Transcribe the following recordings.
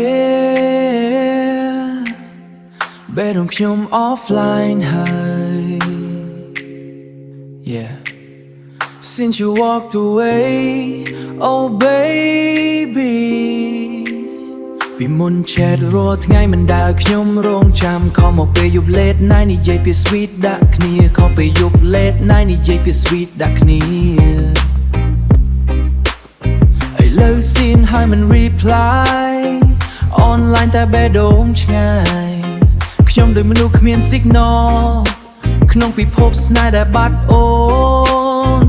Yeah Bedroom ខ្ញុំ offline ហើយ Yeah Since you walked away Oh baby ពីមុន chat រាល់ថ្ងៃមិនដែលខ្ញុំរងចាំខំមកពេលយប់ late night និយាយពី sweet ដាក់គ្នាខំពេលយប់ late night និយាយពី sweet ដាក់គ្នាឥឡូវ scene ហើយមិន reply online តែបេះដូងឆ្ងាយខ្ញុំដូចមនុស្សគ្មាន signal ក្នុងពិភពស្នេហ៍ដែលបាត់អូន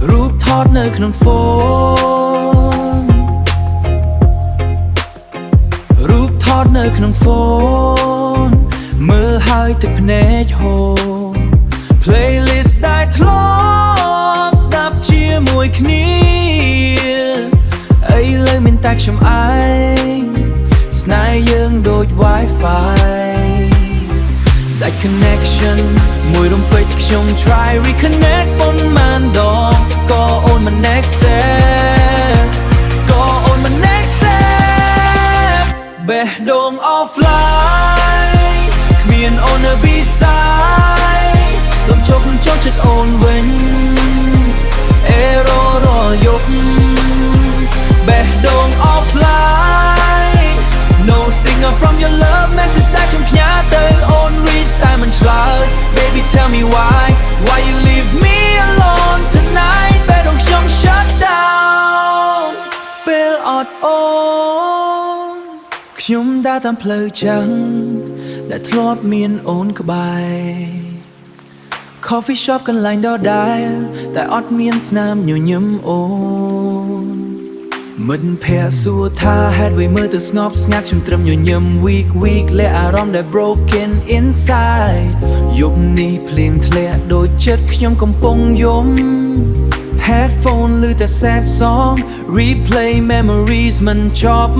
រូបថតនៅក្នុង phone រូបថតនៅក្នុង phone មើលហើយទឹកភ្នែកហូរ playlist ដែលធ្លាប់ស្ដាប់ជាមួយគ្នាឥឡូវមានតែខ្ញុំឯងស្នេហ៍យើងដូច Wi-Fi ដាច់ connection មួយរំពេចខ្ញុំ try reconnect ប៉ុន្មានដងក៏អូនមិន accept ក៏អូនមិន accept បេះដូង offline គ្មានអូននៅ beside លំចូលក្នុងចូលចិត្តអូនវិញ error រាល់យប់បេះដូង offline No signal from your love message ដែលខ្ញុំផ្ញើទៅអូន read តែមិនឆ្លើយ Baby tell me why you leave me alone tonight បេះដូងខ្ញុំ shut down ពេលអត់អូនខ្ញុំដើរតាមផ្លូវចឹងដែលធ្លាប់មានអូនក្បែរ Coffee shop កន្លែងដដែលតែអត់មានស្នាមញញឹមអូនមិត្តភ័ក្តិសួរថាហេតុអ្វីមើលទៅស្ងប់ស្ងាត់ខ្ញុំត្រឹមញញឹម weak លាក់អារម្មណ៍ដែល broken inside យប់នេះភ្លៀងធ្លាក់ដូចចិត្តខ្ញុំកំពុងយំ headphone ឮតែ sad song replay memories មិនចប់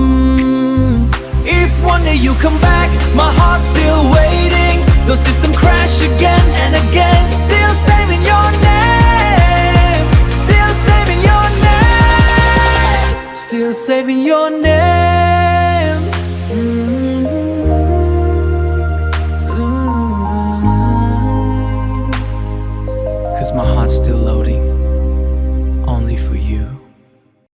If one day you come back my heart's still waiting the system crash again and again still saving your name still saving your name Still saving your name